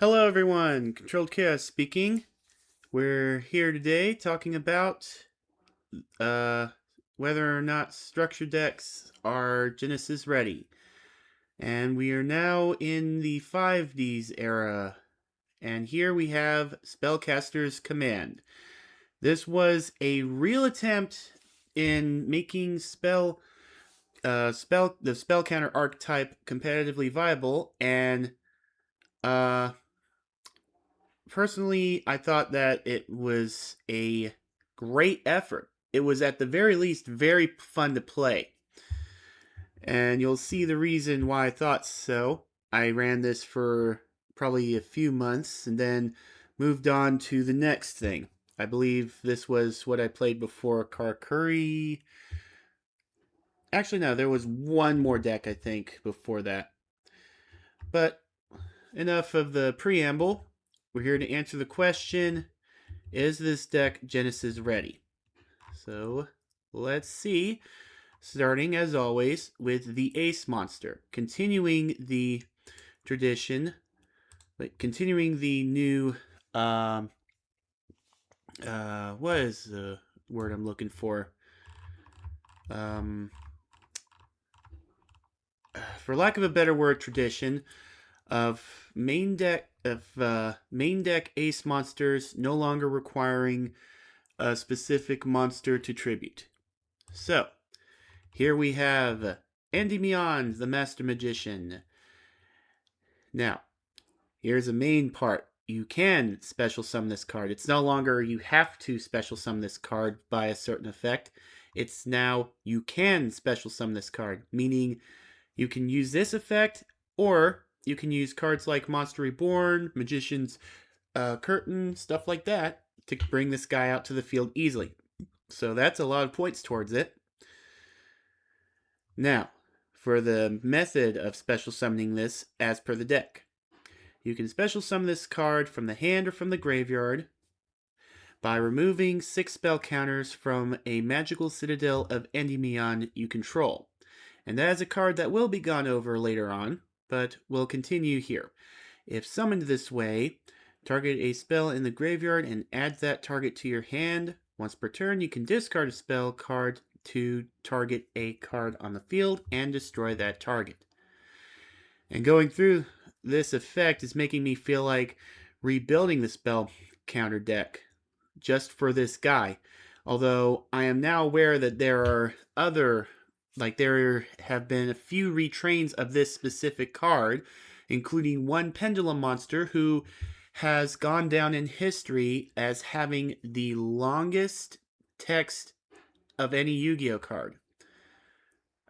Hello everyone, Controlled Chaos speaking. We're here today talking about uh, whether or not structure decks are Genesys ready. And we are now in the 5Ds era. And here we have Spellcaster's Command. This was a real attempt in making the spell counter archetype competitively viable, and uh personally, I thought that it was a great effort. It was at the very least very fun to play. And you'll see the reason why I thought so. I ran this for probably a few months and then moved on to the next thing. I believe this was what I played before Karakuri. Actually, no, there was one more deck, I think, before that. But enough of the preamble. We're here to answer the question, is this deck Genesys ready? So let's see. Starting as always with the Ace Monster. Continuing the tradition, continuing the new, what is the word I'm looking for? Um, for lack of a better word, tradition of main deck Ace monsters no longer requiring a specific monster to tribute. So, here we have Endymion, the Master Magician. Now, here's a main part. You can special summon this card. It's no longer you have to special summon this card by a certain effect. It's now you can special summon this card, meaning you can use this effect, or you can use cards like Monster Reborn, Magician's Curtain, stuff like that, to bring this guy out to the field easily. So that's a lot of points towards it. Now, for the method of special summoning this as per the deck. You can special summon this card from the hand or from the graveyard by removing 6 spell counters from a magical citadel of Endymion you control. And that is a card that will be gone over later on, but we'll continue here. If summoned this way, target a spell in the graveyard and add that target to your hand. Once per turn, you can discard a spell card to target a card on the field and destroy that target. And going through this effect is making me feel like rebuilding the spell counter deck just for this guy. Although I am now aware that there are there have been a few retrains of this specific card, including one pendulum monster who has gone down in history as having the longest text of any Yu-Gi-Oh card.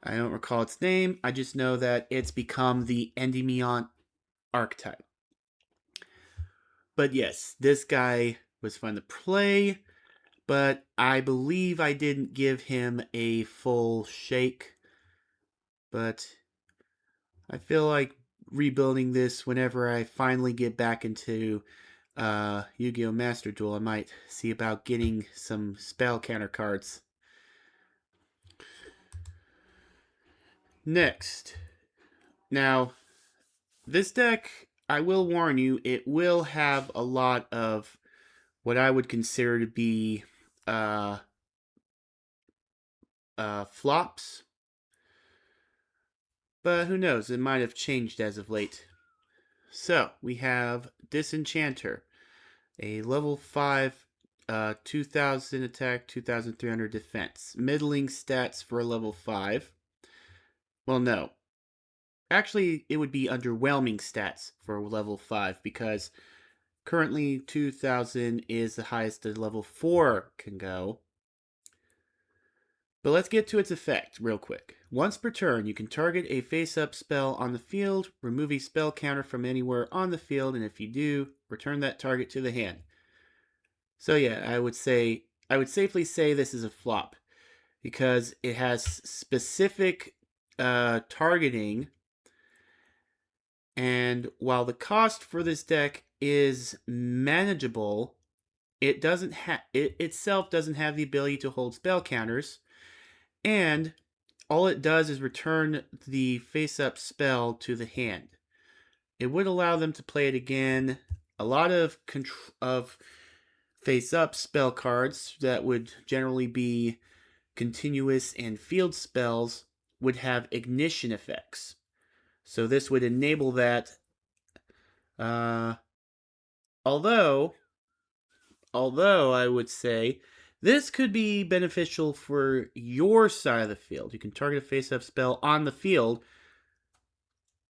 I don't recall its name. I just know that it's become the Endymion archetype. But yes, this guy was fun to play, but I believe I didn't give him a full shake. But I feel like rebuilding this whenever I finally get back into Yu-Gi-Oh! Master Duel. I might see about getting some spell counter cards. Next. Now, this deck, I will warn you, it will have a lot of what I would consider to be flops. But who knows, it might have changed as of late. So, we have Disenchanter, a level 5, 2000 attack, 2300 defense. Middling stats for a level 5. Well, no. Actually, it would be underwhelming stats for level 5 because currently 2000 is the highest a level 4 can go. But let's get to its effect real quick. Once per turn, you can target a face-up spell on the field, remove a spell counter from anywhere on the field, and if you do, return that target to the hand. So yeah, I would safely say this is a flop because it has specific targeting, and while the cost for this deck is manageable, it itself doesn't have the ability to hold spell counters, and all it does is return the face-up spell to the hand. it would allow them to play it again. A lot of face-up spell cards that would generally be continuous and field spells would have ignition effects. So this would enable that. Although I would say this could be beneficial for your side of the field. You can target a face-up spell on the field.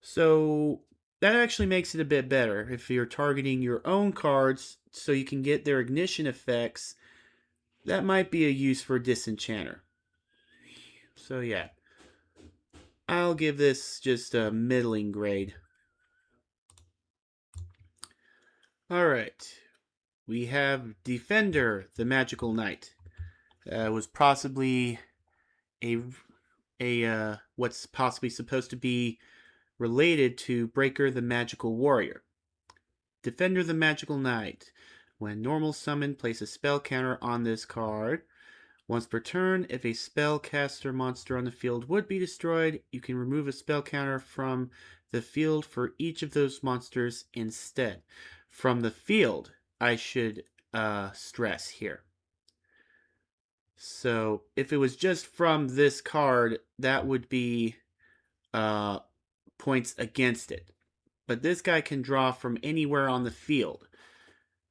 So that actually makes it a bit better if you're targeting your own cards so you can get their ignition effects. That might be a use for Disenchanter. So yeah, I'll give this just a middling grade. Alright, we have Defender, the Magical Knight. Was possibly a what's possibly supposed to be related to Breaker, the Magical Warrior. Defender, the Magical Knight. When normal summon, place a spell counter on this card. Once per turn, if a Spellcaster monster on the field would be destroyed, you can remove a spell counter from the field for each of those monsters instead. From the field, I should stress here. So if it was just from this card, that would be points against it. But this guy can draw from anywhere on the field.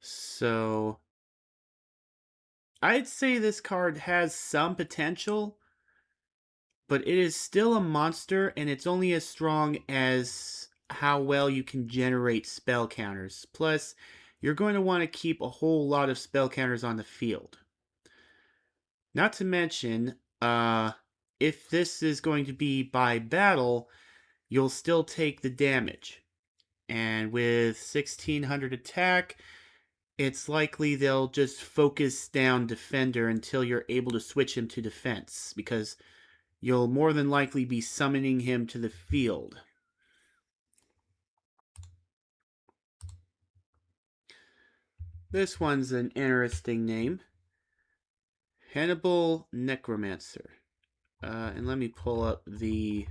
So I'd say this card has some potential, but it is still a monster, and it's only as strong as how well you can generate spell counters. Plus, you're going to want to keep a whole lot of spell counters on the field. Not to mention, if this is going to be by battle, you'll still take the damage. And with 1600 attack, it's likely they'll just focus down Defender until you're able to switch him to defense, because you'll more than likely be summoning him to the field. This one's an interesting name. Hannibal Necromancer. And let me pull up the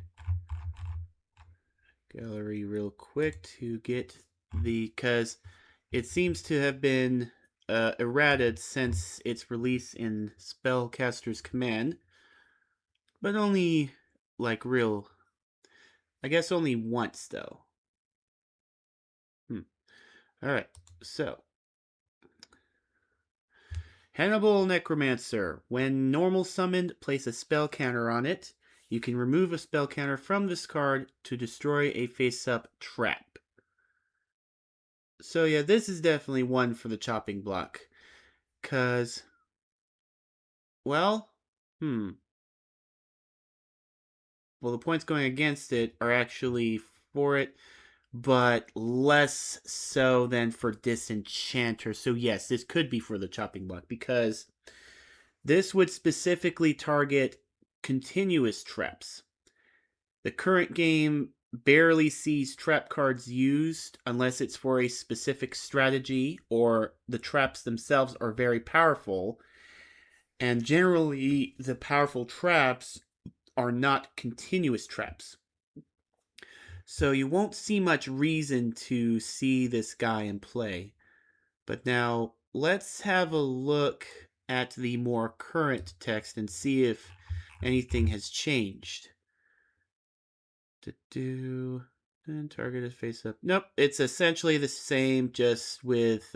gallery real quick to get because it seems to have been errated since its release in Spellcaster's Command, but only I guess only once though. Alright, so Hannibal Necromancer. When normal summoned, place a spell counter on it. You can remove a spell counter from this card to destroy a face-up trap. So yeah, this is definitely one for the chopping block. Cause, well, the points going against it are actually for it, but less so than for Disenchanter. So yes, this could be for the chopping block, because this would specifically target continuous traps. The current game barely sees trap cards used unless it's for a specific strategy or the traps themselves are very powerful. And generally, the powerful traps are not continuous traps. So you won't see much reason to see this guy in play. But now, let's have a look at the more current text and see if anything has changed. And target is face up. Nope, it's essentially the same, just with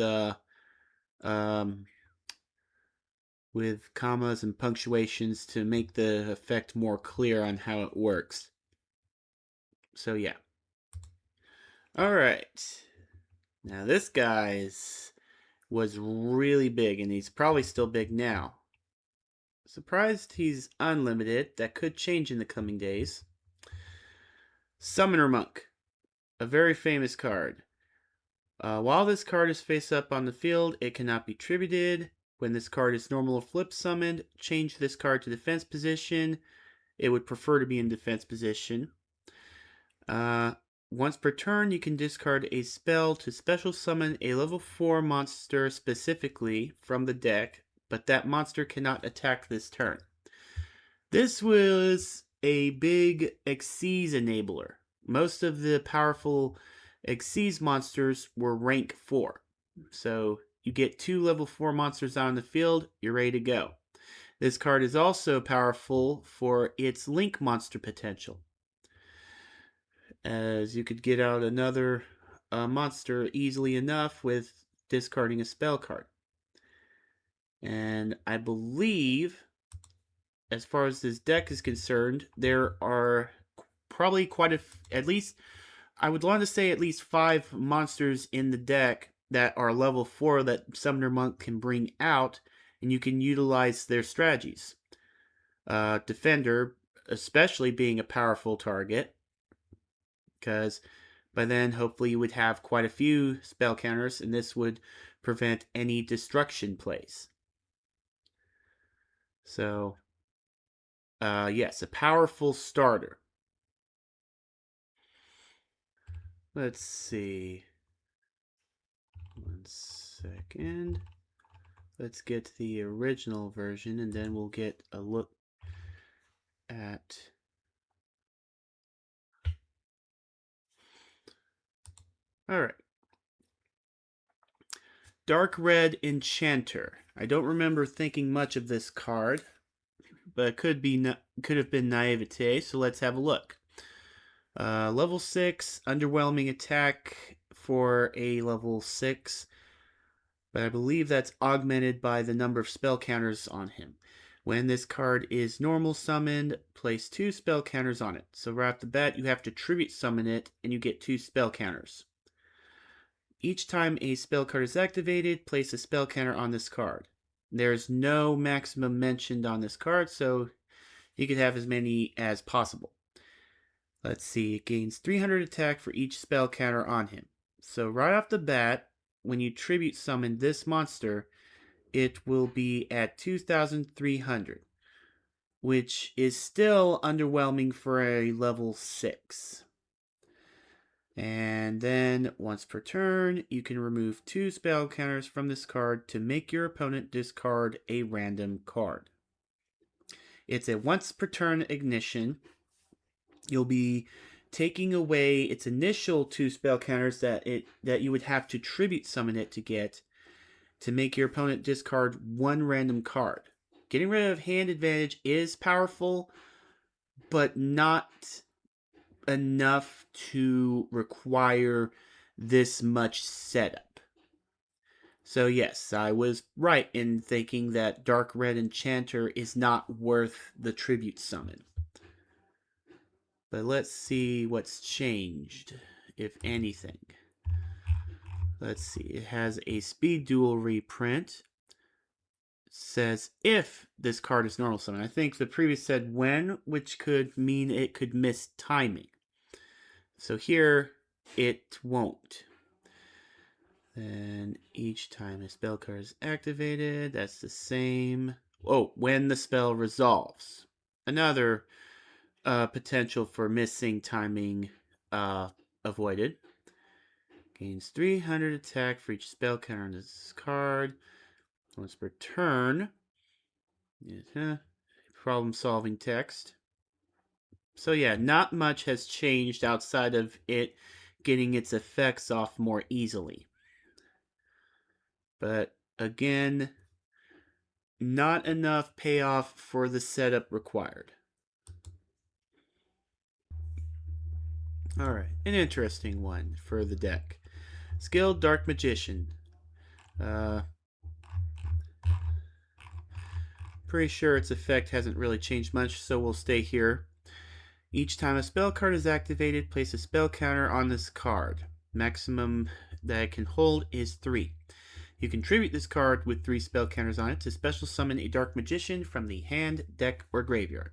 commas and punctuations to make the effect more clear on how it works. So yeah. Alright. Now this guy's was really big, and he's probably still big now. Surprised he's unlimited. That could change in the coming days. Summoner Monk. A very famous card. While this card is face up on the field, it cannot be tributed. When this card is normal or flip summoned, change this card to defense position. It would prefer to be in defense position. Once per turn, you can discard a spell to special summon a level 4 monster specifically from the deck, but that monster cannot attack this turn. This was a big Xyz enabler. Most of the powerful Xyz monsters were rank 4. So you get 2 level 4 monsters on the field, you're ready to go. This card is also powerful for its link monster potential, as you could get out another monster easily enough with discarding a spell card. And I believe, as far as this deck is concerned, there are probably at least, I would want to say at least 5 monsters in the deck that are level 4 that Summoner Monk can bring out, and you can utilize their strategies. Defender, especially being a powerful target, because by then hopefully you would have quite a few spell counters, and this would prevent any destruction plays. So, yes, a powerful starter. Let's see. 1 second. Let's get the original version, and then we'll get a look at... Alright. Dark Red Enchanter. I don't remember thinking much of this card, but it could have been naivete, so let's have a look. Level 6, underwhelming attack for a level 6, but I believe that's augmented by the number of spell counters on him. When this card is normal summoned, place 2 spell counters on it. So right off the bat, you have to tribute summon it, and you get 2 spell counters. Each time a spell card is activated, place a spell counter on this card. There's no maximum mentioned on this card, so you can have as many as possible. Let's see, it gains 300 attack for each spell counter on him. So right off the bat, when you tribute summon this monster, it will be at 2,300, which is still underwhelming for a level 6. And then, once per turn, you can remove 2 spell counters from this card to make your opponent discard a random card. It's a once per turn ignition. You'll be taking away its initial 2 spell counters that you would have to tribute summon it to get, to make your opponent discard 1 random card. Getting rid of hand advantage is powerful, but not enough to require this much setup. So yes, I was right in thinking that Dark Red Enchanter is not worth the tribute summon. But let's see what's changed, if anything. Let's see, it has a speed duel reprint. It says if this card is normal summon. I think the previous said when, which could mean it could miss timing. So here, it won't. Then each time a spell card is activated, that's the same. Oh, when the spell resolves. Another potential for missing timing avoided. Gains 300 attack for each spell counter on this card. Once per turn. Problem solving text. So yeah, not much has changed outside of it getting its effects off more easily. But again, not enough payoff for the setup required. Alright, an interesting one for the deck. Skilled Dark Magician. Pretty sure its effect hasn't really changed much, so we'll stay here. Each time a spell card is activated, place a spell counter on this card. Maximum that it can hold is 3. You can tribute this card with 3 spell counters on it to special summon a Dark Magician from the hand, deck, or graveyard.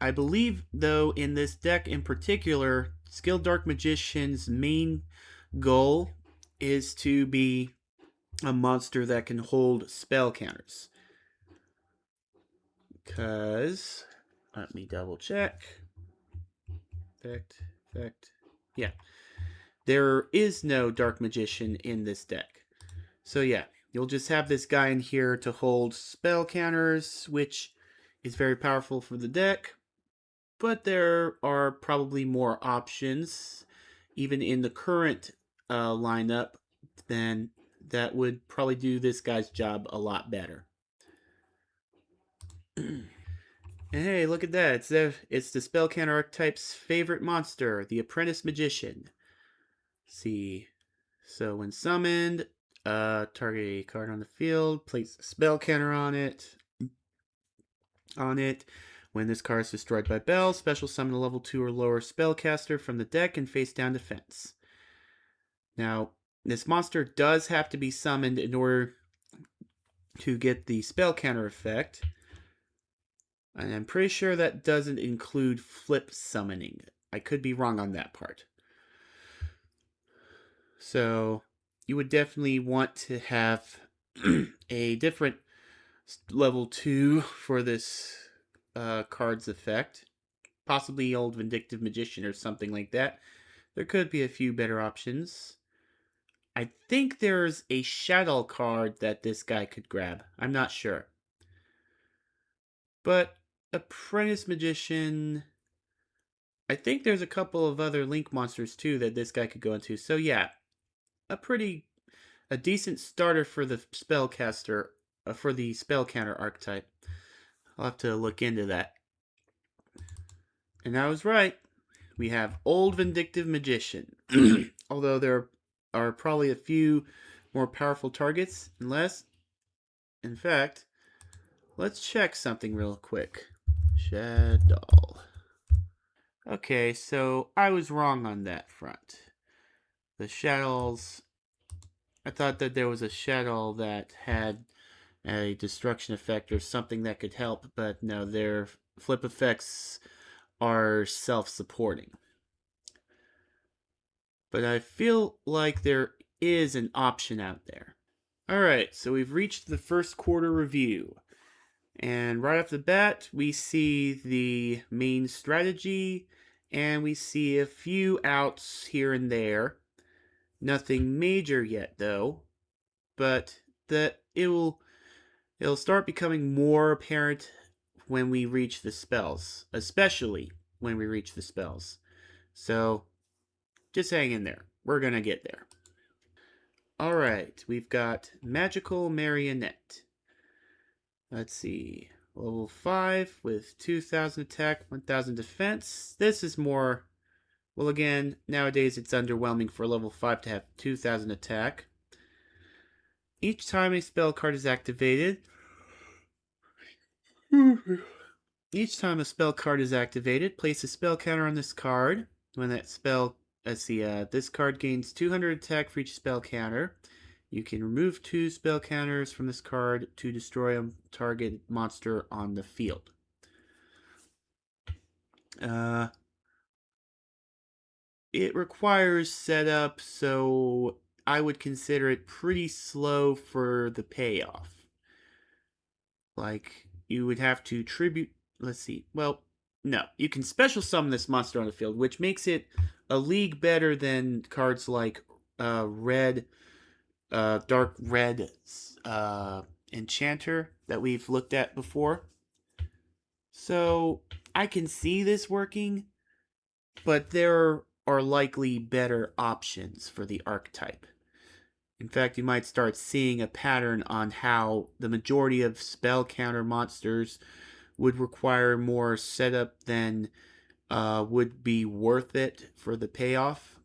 I believe, though, in this deck in particular, Skilled Dark Magician's main goal is to be a monster that can hold spell counters. Because, let me double check. Effect. Yeah. There is no Dark Magician in this deck. So yeah, you'll just have this guy in here to hold spell counters, which is very powerful for the deck. But there are probably more options even in the current lineup, then that would probably do this guy's job a lot better. And hey, look at that. It's the Spellcaster archetype's favorite monster, the Apprentice Magician. Let's see. So when summoned, target a card on the field, place a spell counter on it. When this card is destroyed by Bell, special summon a level 2 or lower spellcaster from the deck and face down defense. Now, this monster does have to be summoned in order to get the spell counter effect. And I'm pretty sure that doesn't include flip summoning. I could be wrong on that part. So, you would definitely want to have a different level 2 for this card's effect. Possibly Old Vindictive Magician or something like that. There could be a few better options. I think there's a Shadow card that this guy could grab. I'm not sure. But Apprentice Magician... I think there's a couple of other Link monsters too that this guy could go into. So yeah, a decent starter for the Spellcaster, for the Spellcaster archetype. I'll have to look into that. And I was right. We have Old Vindictive Magician. Although there are probably a few more powerful targets, unless, in fact, let's check something real quick. Shadow. Okay, so I was wrong on that front. The shadows, I thought that there was a shadow that had a destruction effect or something that could help, but no, their flip effects are self-supporting. But I feel like there is an option out there. Alright, so we've reached the first quarter review. And right off the bat, we see the main strategy, and we see a few outs here and there. Nothing major yet, though, but that it'll start becoming more apparent when we reach the spells, especially when we reach the spells. So, just hang in there. We're gonna get there. Alright, we've got Magical Marionette. Let's see. Level 5 with 2,000 attack, 1,000 defense. This is more... Well, again, nowadays it's underwhelming for level 5 to have 2,000 attack. Each time a spell card is activated... Each time a spell card is activated, place a spell counter on this card. When that spell... Let's see, this card gains 200 attack for each spell counter. You can remove 2 spell counters from this card to destroy a target monster on the field. It requires setup, so I would consider it pretty slow for the payoff. Like, you would have to tribute... Let's see. Well, no. You can special summon this monster on the field, which makes it a league better than cards like Red... Dark Red Enchanter that we've looked at before. So I can see this working, but there are likely better options for the archetype. In fact, you might start seeing a pattern on how the majority of spell counter monsters would require more setup than would be worth it for the payoff.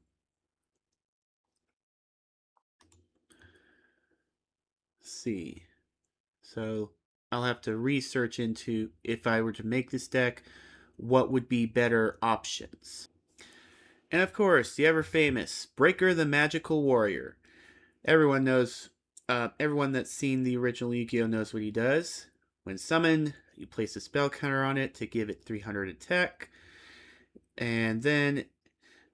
Let's see. So I'll have to research into, if I were to make this deck, what would be better options. And of course, the ever famous Breaker the Magical Warrior. Everyone knows, everyone that's seen the original Yu-Gi-Oh! Knows what he does. When summoned, you place a spell counter on it to give it 300 attack. And then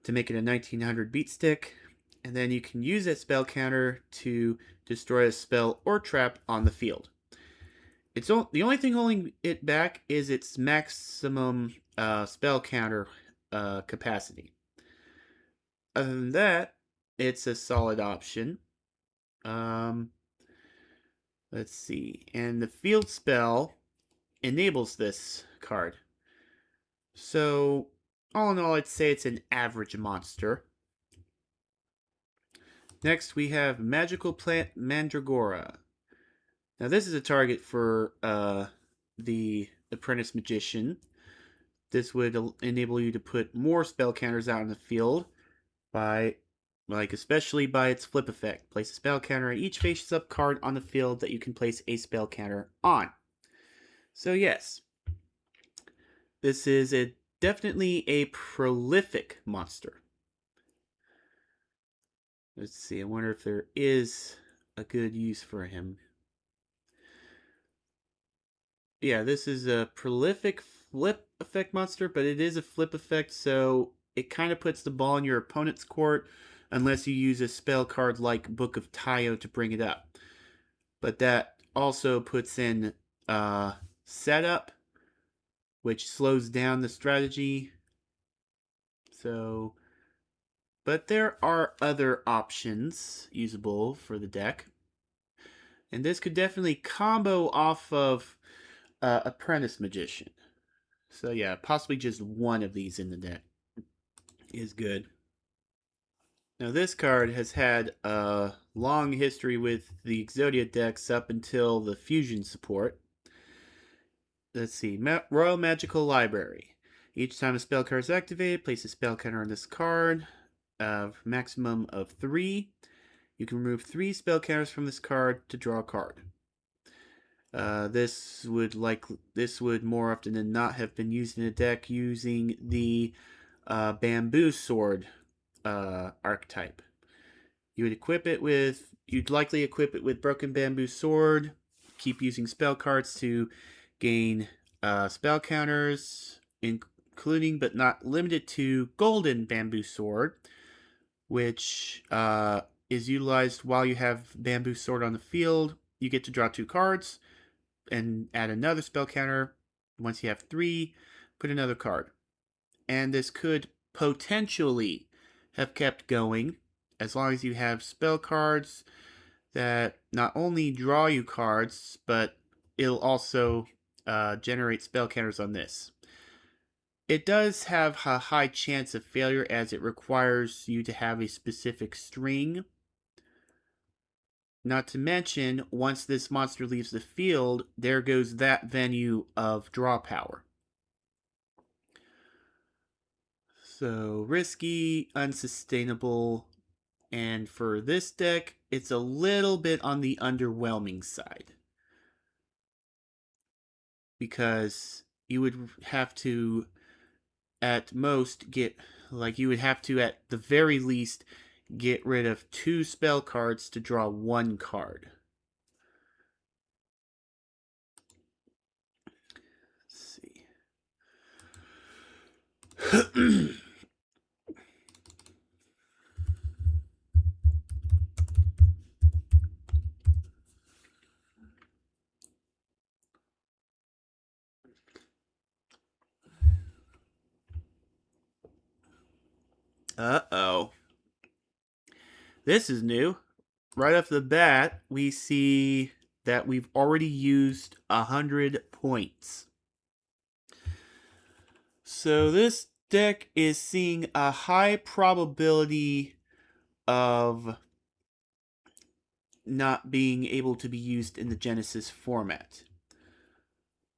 to make it a 1900 beat stick. And then you can use that spell counter to destroy a spell or trap on the field. The only thing holding it back is its maximum spell counter capacity. Other than that, it's a solid option. Let's see. And the field spell enables this card. So, all in all, I'd say it's an average monster. Next, we have Magical Plant Mandragora. Now, this is a target for the Apprentice Magician. This would enable you to put more spell counters out in the field by, especially by its flip effect. Place a spell counter on each face-up card on the field that you can place a spell counter on. So yes, this is definitely a prolific monster. Let's see, I wonder if there is a good use for him. Yeah, this is a prolific flip effect monster, but it is a flip effect, so it kind of puts the ball in your opponent's court unless you use a spell card like Book of Tayo to bring it up. But that also puts in setup, which slows down the strategy. So, but there are other options usable for the deck. And this could definitely combo off of Apprentice Magician. So yeah, possibly just one of these in the deck is good. Now this card has had a long history with the Exodia decks up until the Fusion support. Let's see, Royal Magical Library. Each time a spell card is activated, place a spell counter on this card, maximum of 3. You can remove 3 spell counters from this card to draw a card. This would more often than not have been used in a deck using the bamboo sword archetype. You'd likely equip it with broken bamboo sword. Keep using spell cards to gain spell counters, including but not limited to golden bamboo sword, which is utilized while you have bamboo sword on the field. You get to draw 2 cards and add another spell counter. Once you have 3, put another card. And this could potentially have kept going as long as you have spell cards that not only draw you cards, but it'll also generate spell counters on this. It does have a high chance of failure as it requires you to have a specific string. Not to mention, once this monster leaves the field, there goes that venue of draw power. So, risky, unsustainable, and for this deck, it's a little bit on the underwhelming side. Because you would have to, at most, you would have to, at the very least, get rid of 2 spell cards to draw 1 card. Let's see. Uh-oh. This is new. Right off the bat, we see that we've already used 100 points. So this deck is seeing a high probability of not being able to be used in the Genesys format.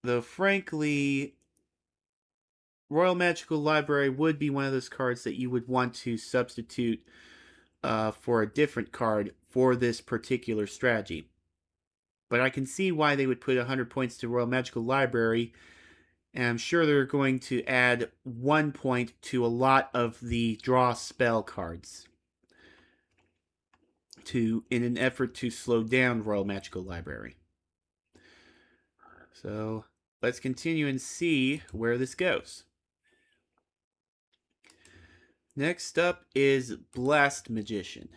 Though frankly, Royal Magical Library would be one of those cards that you would want to substitute for a different card for this particular strategy. But I can see why they would put 100 points to Royal Magical Library, and I'm sure they're going to add 1 point to a lot of the draw spell cards in an effort to slow down Royal Magical Library. So let's continue and see where this goes. Next up is Blast Magician.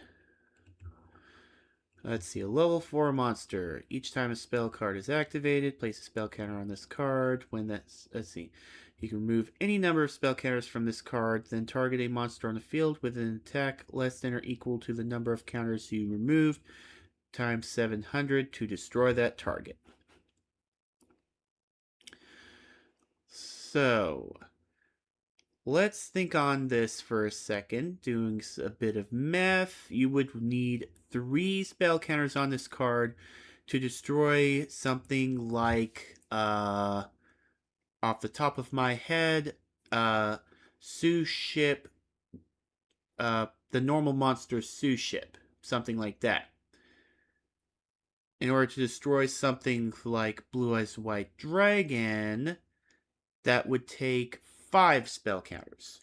Let's see, a level 4 monster. Each time a spell card is activated, place a spell counter on this card. Let's see. You can remove any number of spell counters from this card, then target a monster on the field with an attack less than or equal to the number of counters you removed times 700 to destroy that target. So, let's think on this for a second. Doing a bit of math, you would need 3 spell counters on this card to destroy something like, off the top of my head, Sue ship, the normal monster Sue ship, something like that. In order to destroy something like Blue Eyes White Dragon, that would take 5 spell counters.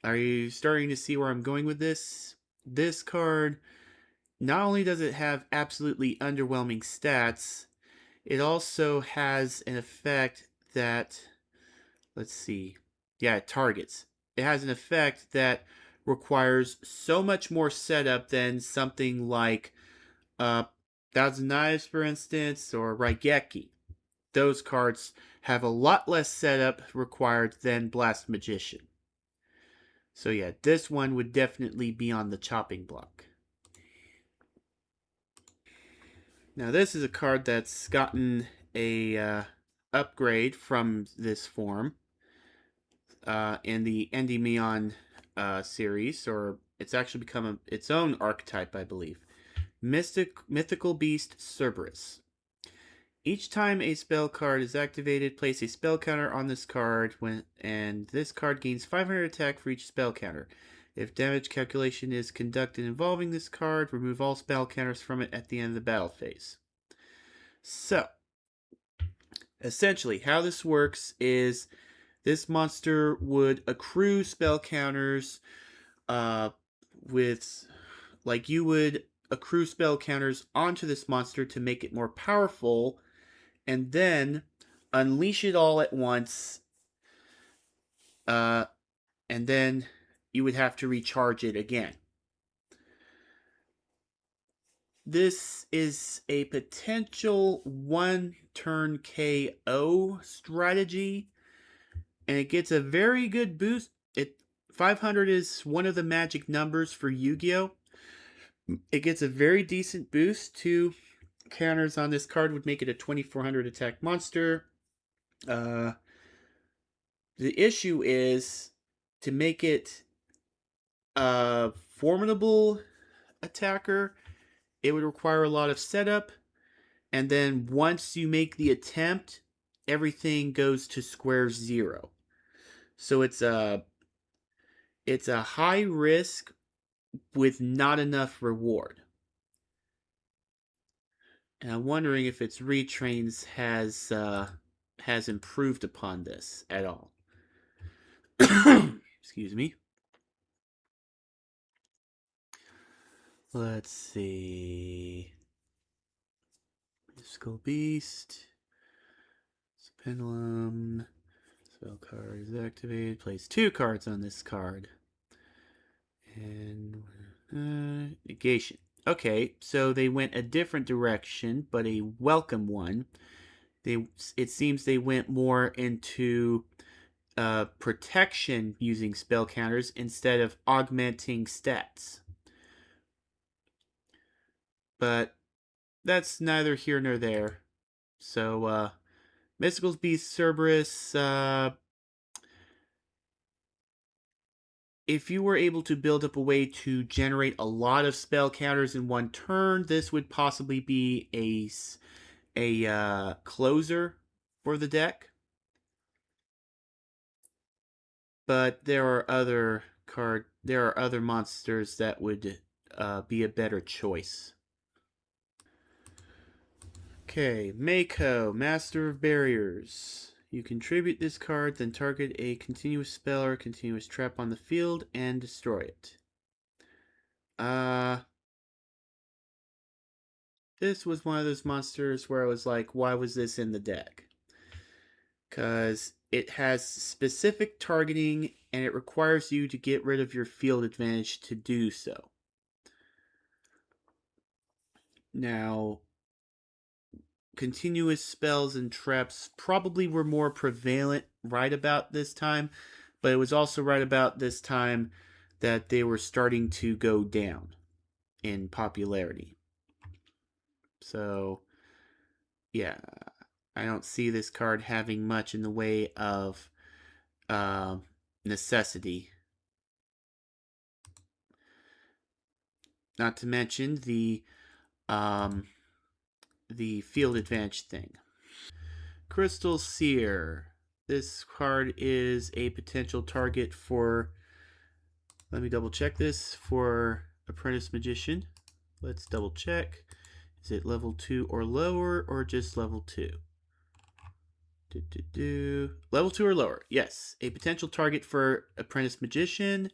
Are you starting to see where I'm going with this? This card, not only does it have absolutely underwhelming stats, it also has an effect that, let's see, yeah, it targets. It has an effect that requires so much more setup than something like Thousand Knives, for instance, or Raigeki. Those cards have a lot less setup required than Blast Magician. So yeah, this one would definitely be on the chopping block. Now this is a card that's gotten a upgrade from this form in the Endymion series, or it's actually become its own archetype, I believe. Mythical Beast Cerberus. Each time a spell card is activated, place a spell counter on this card, and this card gains 500 attack for each spell counter. If damage calculation is conducted involving this card, remove all spell counters from it at the end of the battle phase. So, essentially, how this works is this monster would accrue spell counters with, like, you would accrue spell counters onto this monster to make it more powerful, and then unleash it all at once, and then you would have to recharge it again. This is a potential 1-turn KO strategy, and it gets a very good boost. 500 is one of the magic numbers for Yu-Gi-Oh! It gets a very decent boost. 2 counters on this card would make it a 2400 attack monster. The issue is to make it a formidable attacker, it would require a lot of setup, and then once you make the attempt, everything goes to square zero. So it's a high risk with not enough reward. And I'm wondering if its retrains has improved upon this at all. Excuse me. Let's see. Mystical Beast. Pendulum. Spell card is activated. Plays 2 cards on this card. And negation. Okay, so they went a different direction, but a welcome one. It seems they went more into protection using spell counters instead of augmenting stats. But that's neither here nor there. So, Mystical Beast Cerberus, if you were able to build up a way to generate a lot of spell counters in one turn, this would possibly be a closer for the deck. But there are other monsters that would be a better choice. Okay, Mako, Master of Barriers. You contribute this card, then target a continuous spell or continuous trap on the field and destroy it. This was one of those monsters where I was like, why was this in the deck? Because it has specific targeting and it requires you to get rid of your field advantage to do so. Now, continuous spells and traps probably were more prevalent right about this time, but it was also right about this time that they were starting to go down in popularity. So, yeah, I don't see this card having much in the way of necessity. Not to mention the field advantage thing. Crystal Seer. This card is a potential target for, let me double check this, for Apprentice Magician. Let's double check. Is it level 2 or lower, or just level 2? Level 2 or lower. Yes. A potential target for Apprentice Magician.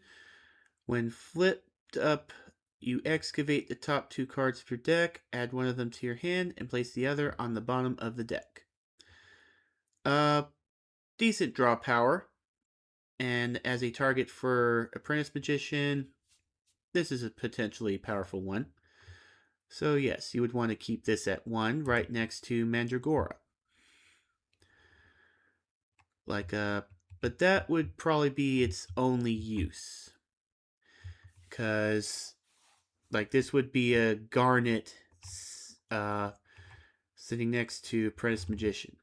When flipped up, you excavate the top 2 cards of your deck, add one of them to your hand, and place the other on the bottom of the deck. Decent draw power. And as a target for Apprentice Magician, this is a potentially powerful one. So yes, you would want to keep this at 1 right next to Mandragora. But that would probably be its only use. Because, this would be a Garnet sitting next to Apprentice Magician.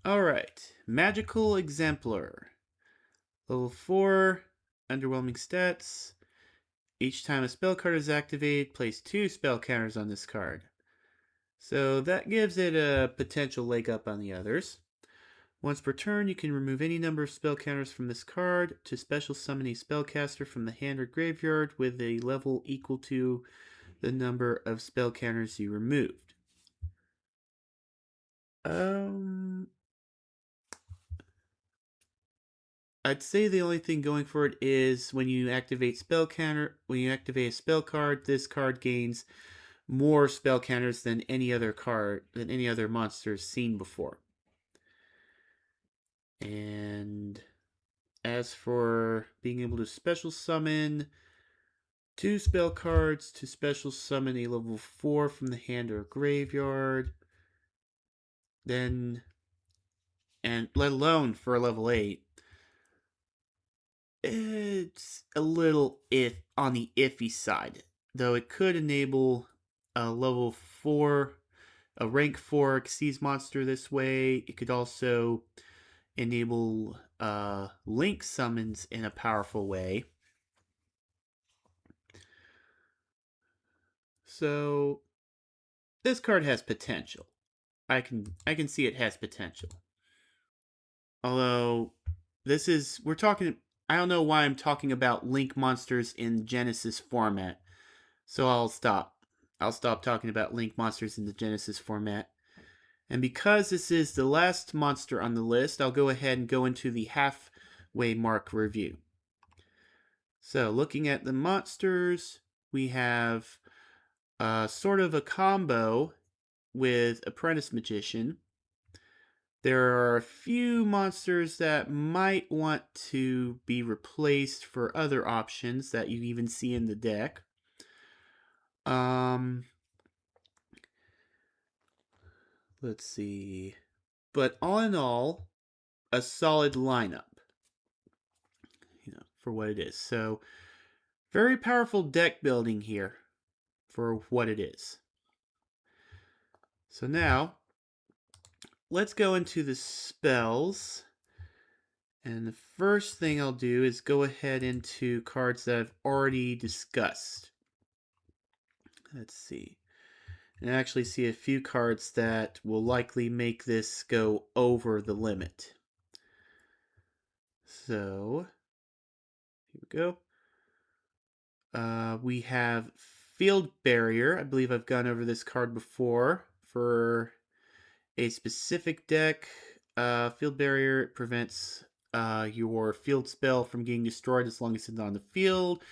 Alright, Magical Exemplar. Level 4, underwhelming stats. Each time a spell card is activated, place 2 spell counters on this card. So that gives it a potential leg up on the others. Once per turn, you can remove any number of spell counters from this card to special summon a spellcaster from the hand or graveyard with a level equal to the number of spell counters you removed. I'd say the only thing going for it is when you activate a spell card, this card gains more spell counters than any other monster seen before. And as for being able to special summon 2 spell cards to special summon a level 4 from the hand or graveyard, and let alone for a level 8, it's a little on the iffy side. Though it could enable a level 4, a rank 4 Xyz monster this way. It could also enable link summons in a powerful way. So this card has potential. I can see it has potential. Although I don't know why I'm talking about link monsters in Genesys format. So I'll stop. I'll stop talking about link monsters in the Genesys format. And because this is the last monster on the list, I'll go ahead and go into the halfway mark review. So looking at the monsters, we have sort of a combo with Apprentice Magician. There are a few monsters that might want to be replaced for other options that you even see in the deck. Let's see. But all in all, a solid lineup. For what it is. So, very powerful deck building here for what it is. So now, let's go into the spells. And the first thing I'll do is go ahead into cards that I've already discussed. Let's see. And I actually see a few cards that will likely make this go over the limit. So, here we go. We have Field Barrier. I believe I've gone over this card before. For a specific deck, Field Barrier prevents your field spell from getting destroyed as long as it's on the field.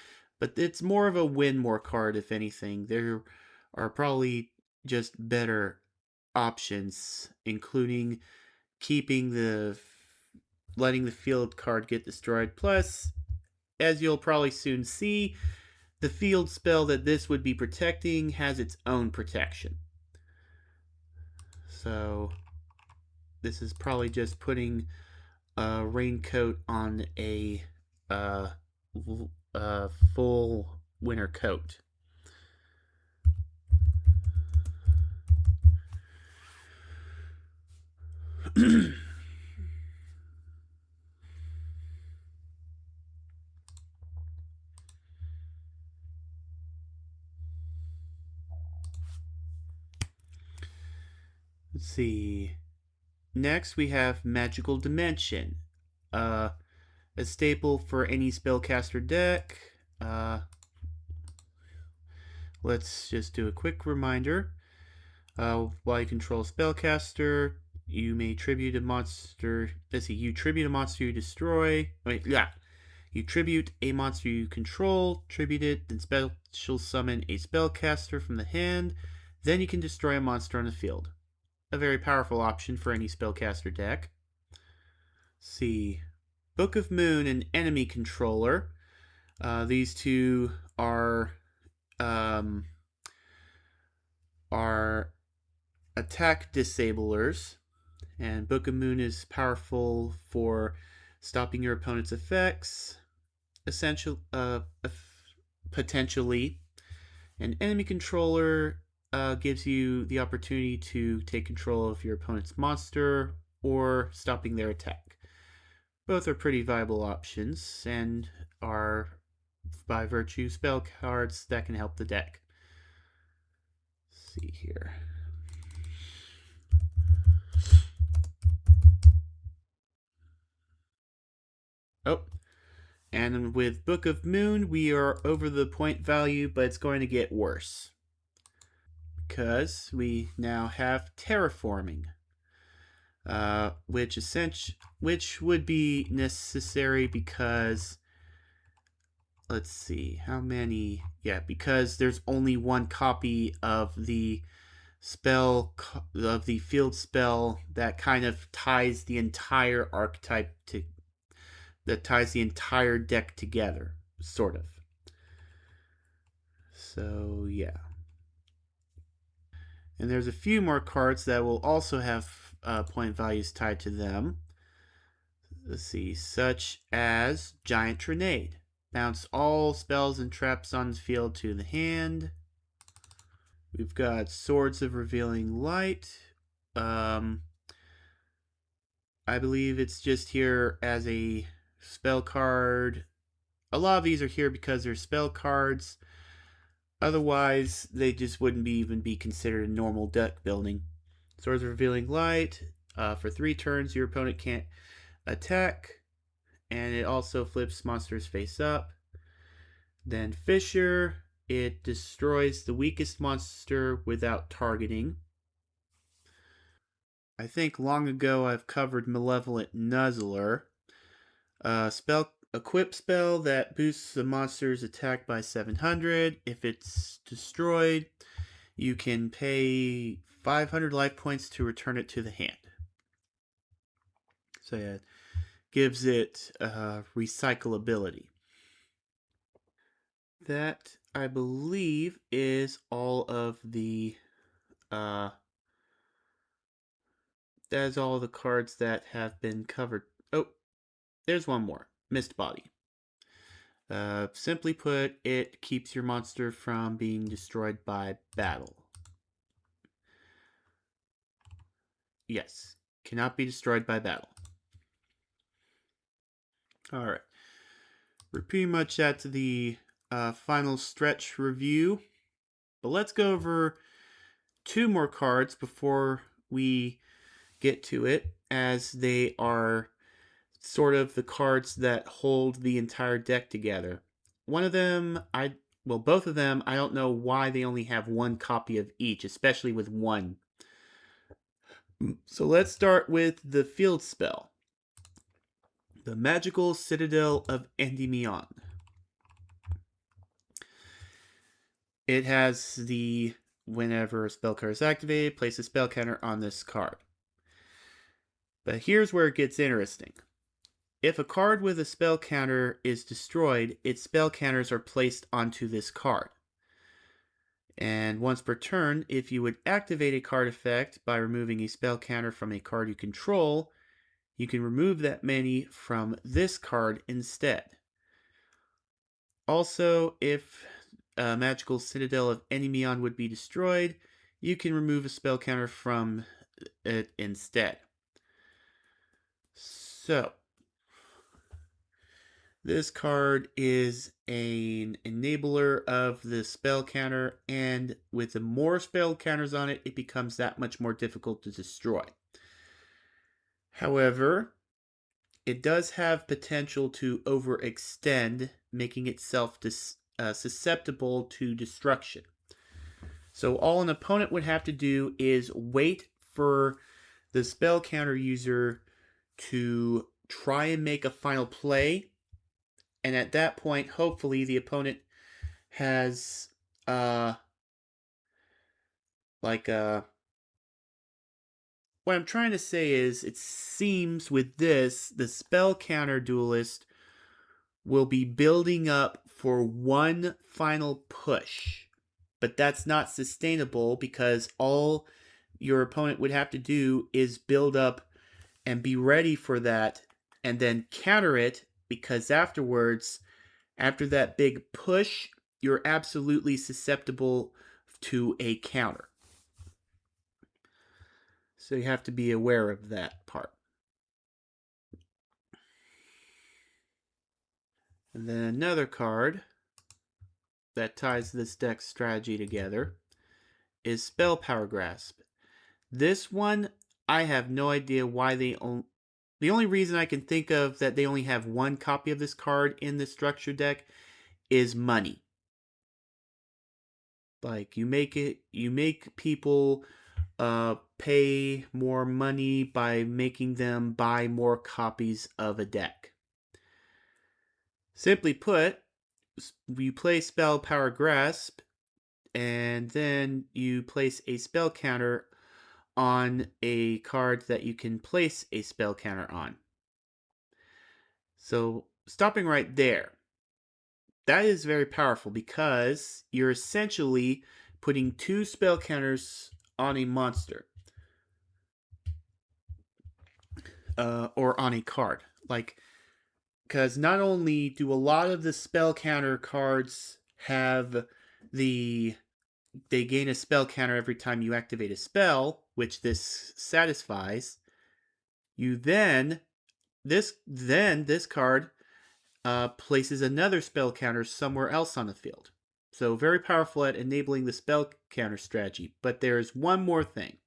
But it's more of a win more card, if anything. There are probably just better options, including letting the field card get destroyed. Plus, as you'll probably soon see, the field spell that this would be protecting has its own protection. So this is probably just putting a raincoat on a full winter coat. Let's see. Next, we have Magical Dimension. A staple for any spellcaster deck. Let's just do a quick reminder. While you control spellcaster, you may tribute a monster. Let's see. You tribute a monster you destroy. Wait, yeah. You tribute a monster you control, tribute it, then special summon a spellcaster from the hand. Then you can destroy a monster on the field. A very powerful option for any spellcaster deck. Let's see. Book of Moon and Enemy Controller. These two um, are attack disablers, and Book of Moon is powerful for stopping your opponent's effects, potentially. An enemy controller gives you the opportunity to take control of your opponent's monster or stopping their attack. Both are pretty viable options and are, by virtue, spell cards that can help the deck. Let's see here. Oh, and with Book of Moon, we are over the point value, but it's going to get worse. Because we now have Terraforming. Which would be necessary because, let's see, how many? Yeah, because there's only one copy of the field spell that kind of ties the entire archetype that ties the entire deck together, sort of. So yeah, and there's a few more cards that will also have point values tied to them. Let's see, such as Giant Trinade. Bounce all spells and traps on the field to the hand. We've got Swords of Revealing Light. I believe it's just here as a spell card. A lot of these are here because they're spell cards. Otherwise, they just wouldn't even be considered a normal deck building. Swords of Revealing Light. For 3 turns, your opponent can't attack. And it also flips monsters face up. Then Fissure. It destroys the weakest monster without targeting. I think long ago I've covered Malevolent Nuzzler. Equip spell that boosts the monster's attack by 700. If it's destroyed, you can pay 500 life points to return it to the hand. So yeah, it gives it recyclability. That, I believe, is all of the that is all the cards that have been covered. Oh, there's one more. Mist Body. Simply put, it keeps your monster from being destroyed by battle. Yes, cannot be destroyed by battle. Alright. We're pretty much at the final stretch review. But let's go over 2 more cards before we get to it, as they are sort of the cards that hold the entire deck together. One of them, both of them, I don't know why they only have 1 copy of each, especially with 1. So let's start with the field spell. The Magical Citadel of Endymion. It has the, whenever a spell card is activated, place a spell counter on this card. But here's where it gets interesting. If a card with a spell counter is destroyed, its spell counters are placed onto this card. And once per turn, if you would activate a card effect by removing a spell counter from a card you control, you can remove that many from this card instead. Also, if a Magical Citadel of Endymion would be destroyed, you can remove a spell counter from it instead. So, this card is an enabler of the spell counter, and with the more spell counters on it, it becomes that much more difficult to destroy. However, it does have potential to overextend, making itself susceptible to destruction. So all an opponent would have to do is wait for the spell counter user to try and make a final play, and at that point, hopefully, the opponent has what I'm trying to say is, it seems with this, the spell counter duelist will be building up for one final push. But that's not sustainable, because all your opponent would have to do is build up and be ready for that, and then counter it, because afterwards, after that big push, you're absolutely susceptible to a counter. So you have to be aware of that part. And then another card that ties this deck's strategy together is Spell Power Grasp. This one, I have no idea why they own. The only reason I can think of that they only have one copy of this card in the structure deck is money. Like, you make people pay more money by making them buy more copies of a deck. Simply put, you play Spell Power Grasp, and then you place a spell counter on a card that you can place a spell counter on. So, stopping right there, that is very powerful, because you're essentially putting two spell counters on a monster. Or on a card. Like, because not only do a lot of the spell counter cards have they gain a spell counter every time you activate a spell, which this satisfies. This card places another spell counter somewhere else on the field. So very powerful at enabling the spell counter strategy. But there's one more thing.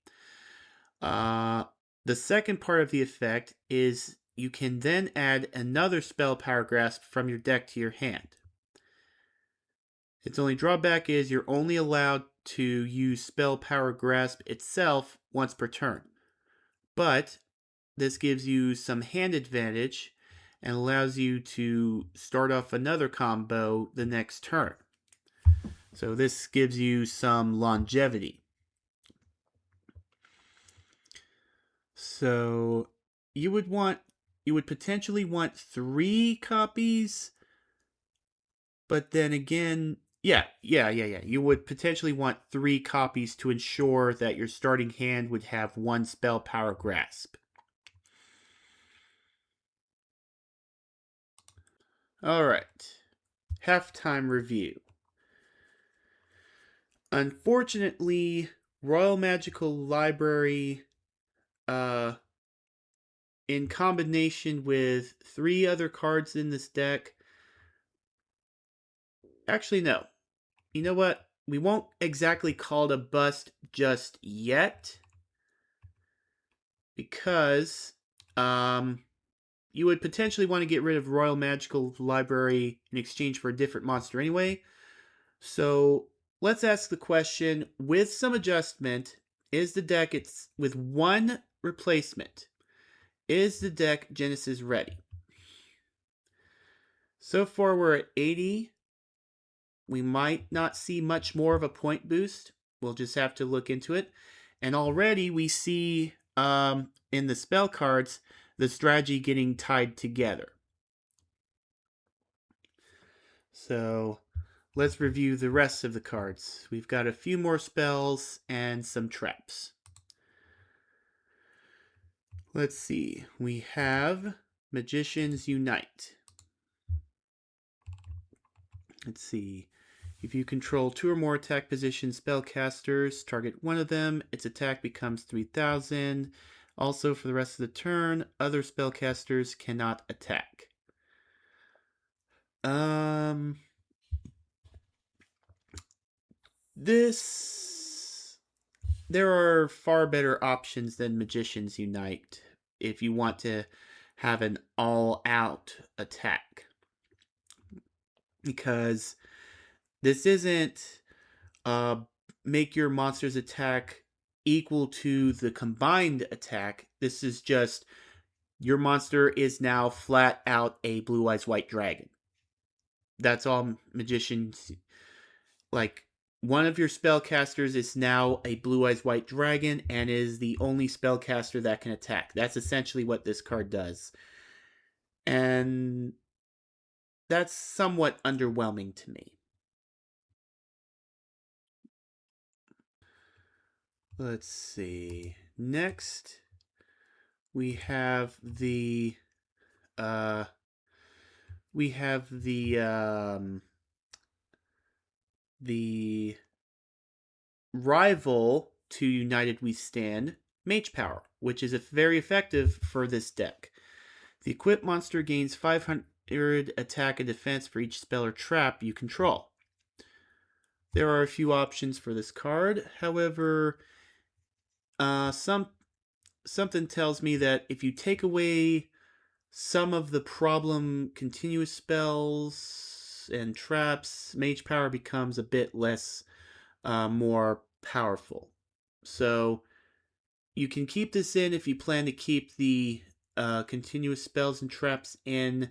The second part of the effect is you can then add another Spell Power Grasp from your deck to your hand. Its only drawback is you're only allowed to use Spell Power Grasp itself once per turn. But this gives you some hand advantage and allows you to start off another combo the next turn. So this gives you some longevity. So you would potentially want 3 copies, but then again, yeah. You would potentially want 3 copies to ensure that your starting hand would have 1 Spell Power Grasp. Alright, halftime review. Unfortunately, Royal Magical Library, in combination with 3 other cards in this deck. Actually, no. You know what? We won't exactly call it a bust just yet, because you would potentially want to get rid of Royal Magical Library in exchange for a different monster anyway. So let's ask the question, with some adjustment, is the deck, with 1 replacement, is the deck Genesys ready? So far we're at 80. We might not see much more of a point boost. We'll just have to look into it. And already we see in the spell cards the strategy getting tied together. So let's review the rest of the cards. We've got a few more spells and some traps. Let's see. We have Magicians Unite. Let's see. If you control 2 or more attack position spellcasters, target one of them, its attack becomes 3,000. Also, for the rest of the turn, other spellcasters cannot attack. This... There are far better options than Magicians Unite if you want to have an all-out attack. Because this isn't make your monster's attack equal to the combined attack. This is just your monster is now flat out a Blue Eyes White Dragon. That's all Magicians... Like, one of your spellcasters is now a Blue Eyes White Dragon and is the only spellcaster that can attack. That's essentially what this card does. And that's somewhat underwhelming to me. Let's see. Next, we have the rival to United We Stand, Mage Power, which is very effective for this deck. The equipped monster gains 500 attack and defense for each spell or trap you control. There are a few options for this card. However, something tells me that if you take away some of the problem continuous spells and traps, Mage Power becomes a bit less more powerful. So you can keep this in if you plan to keep the continuous spells and traps in.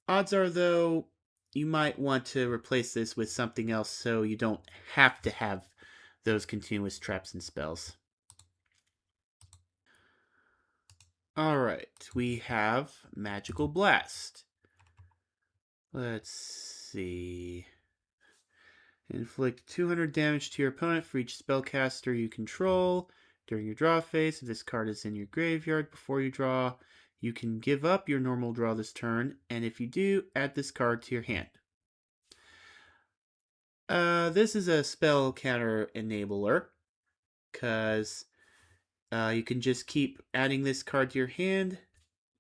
Odds are, though, you might want to replace this with something else so you don't have to have those continuous traps and spells. Alright, we have Magical Blast. Let's see. Inflict 200 damage to your opponent for each spellcaster you control. During your draw phase, if this card is in your graveyard before you draw, you can give up your normal draw this turn, and if you do, add this card to your hand. This is a spell counter enabler, because you can just keep adding this card to your hand,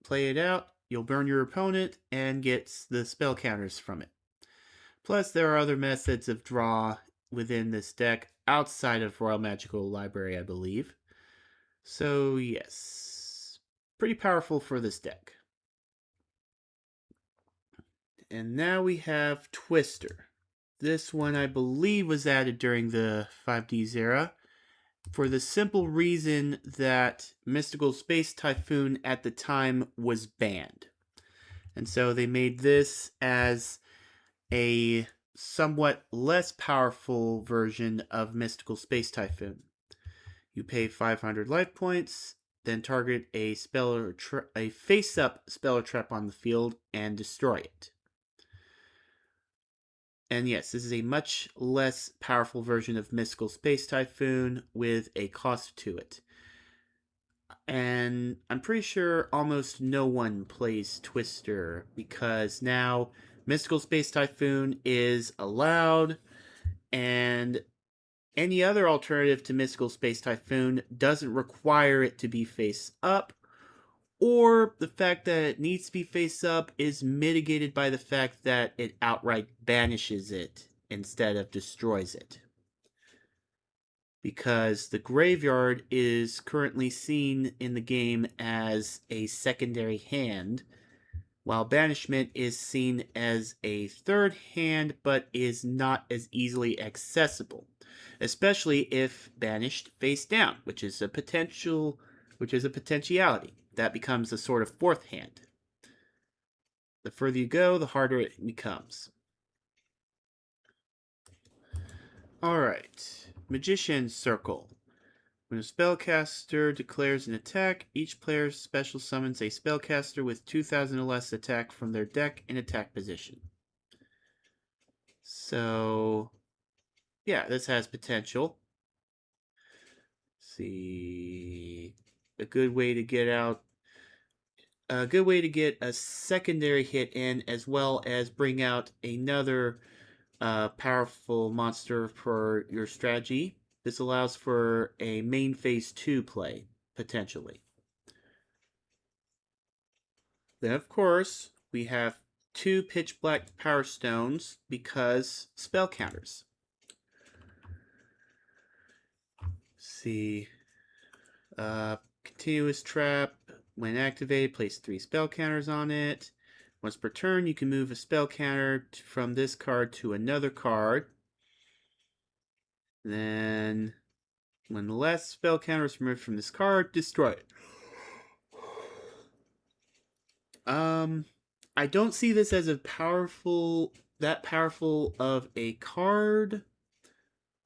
play it out, you'll burn your opponent, and get the spell counters from it. Plus, there are other methods of draw within this deck outside of Royal Magical Library, I believe. So, yes, pretty powerful for this deck. And now we have Twister. This one, I believe, was added during the 5Ds era for the simple reason that Mystical Space Typhoon at the time was banned. And so they made this as a somewhat less powerful version of Mystical Space Typhoon. You pay 500 life points, then target a face-up spell or trap on the field and destroy it. And yes, this is a much less powerful version of Mystical Space Typhoon with a cost to it. And I'm pretty sure almost no one plays Twister because now Mystical Space Typhoon is allowed, and any other alternative to Mystical Space Typhoon doesn't require it to be face up, or the fact that it needs to be face up is mitigated by the fact that it outright banishes it instead of destroys it. Because the graveyard is currently seen in the game as a secondary hand, while banishment is seen as a third hand but is not as easily accessible, especially if banished face down, which is a potentiality. That becomes a sort of fourth hand. The further you go, the harder it becomes. Alright, Magician's Circle. When a spellcaster declares an attack, each player special summons a spellcaster with 2,000 or less attack from their deck in attack position. So, yeah, this has potential. Let's see, a good way to get a secondary hit in, as well as bring out another powerful monster for your strategy. This allows for a main phase 2 play, potentially. Then, of course, we have 2 pitch black power stones because spell counters. See, continuous trap. When activated, place 3 spell counters on it. Once per turn, you can move a spell counter from this card to another card. Then, when the last spell counter is removed from this card, destroy it. I don't see this as that powerful of a card.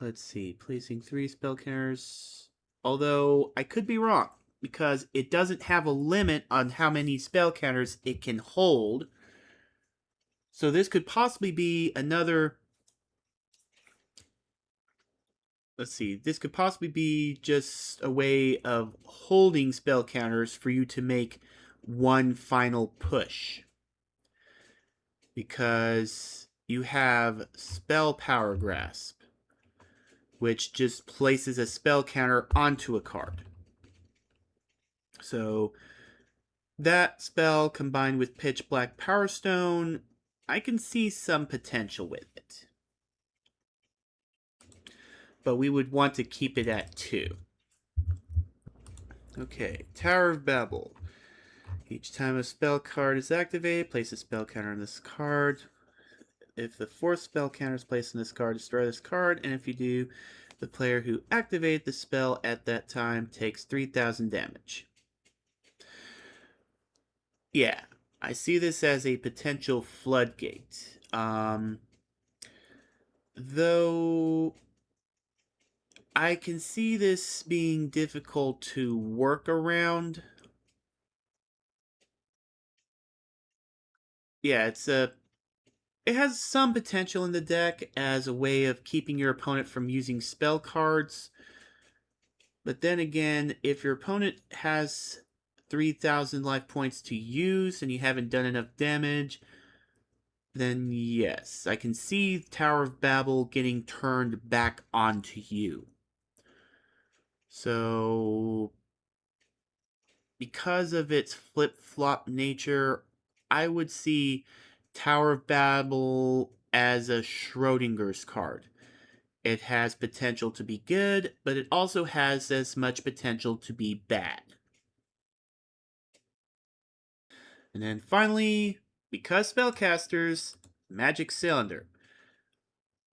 Let's see, placing 3 spell counters. Although, I could be wrong, because it doesn't have a limit on how many spell counters it can hold. So this could possibly be another... Let's see, this could possibly be just a way of holding spell counters for you to make one final push. Because you have Spell Power Grasp, which just places a spell counter onto a card. So that spell combined with Pitch Black Power Stone, I can see some potential with it. But we would want to keep it at 2. Okay, Tower of Babel. Each time a spell card is activated, place a spell counter on this card. If the 4th spell counter is placed on this card, destroy this card, and if you do, the player who activated the spell at that time takes 3,000 damage. Yeah, I see this as a potential floodgate. Though I can see this being difficult to work around. Yeah, it has some potential in the deck as a way of keeping your opponent from using spell cards. But then again, if your opponent has 3,000 life points to use and you haven't done enough damage, then yes, I can see Tower of Babel getting turned back onto you. So, because of its flip-flop nature, I would see Tower of Babel as a Schrodinger's card. It has potential to be good, but it also has as much potential to be bad. And then finally, because spellcasters, Magic Cylinder.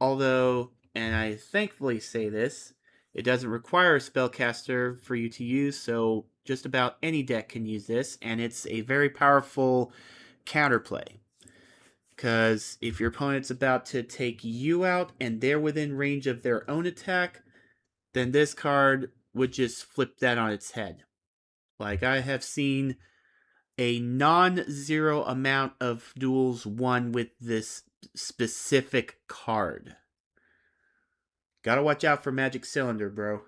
Although, and I thankfully say this, it doesn't require a spellcaster for you to use, so just about any deck can use this, and it's a very powerful counterplay. Because if your opponent's about to take you out and they're within range of their own attack, then this card would just flip that on its head. Like, I have seen a non-zero amount of duels won with this specific card. Gotta watch out for Magic Cylinder, bro.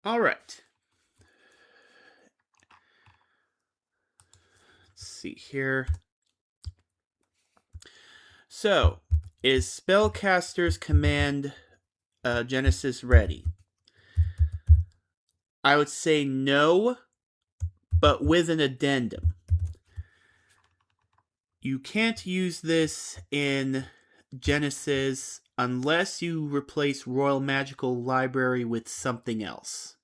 Alright. Let's see here. So, is Spellcaster's command Genesys ready? I would say no, but with an addendum. You can't use this in Genesys unless you replace Royal Magical Library with something else.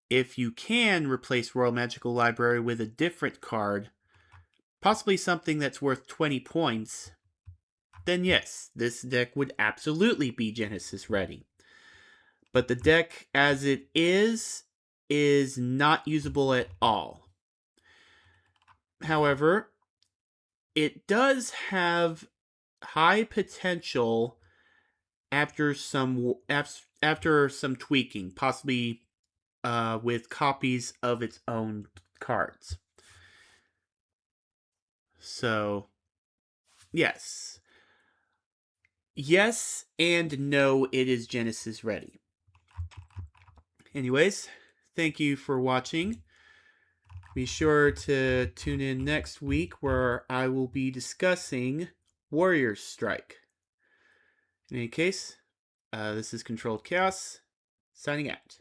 If you can replace Royal Magical Library with a different card, possibly something that's worth 20 points, then yes, this deck would absolutely be Genesys ready. But the deck as it is not usable at all. However, it does have high potential after some tweaking, possibly with copies of its own cards. So, yes. Yes and no, it is Genesys ready. Anyways, thank you for watching. Be sure to tune in next week where I will be discussing Warrior's Strike. In any case, this is Controlled Chaos, signing out.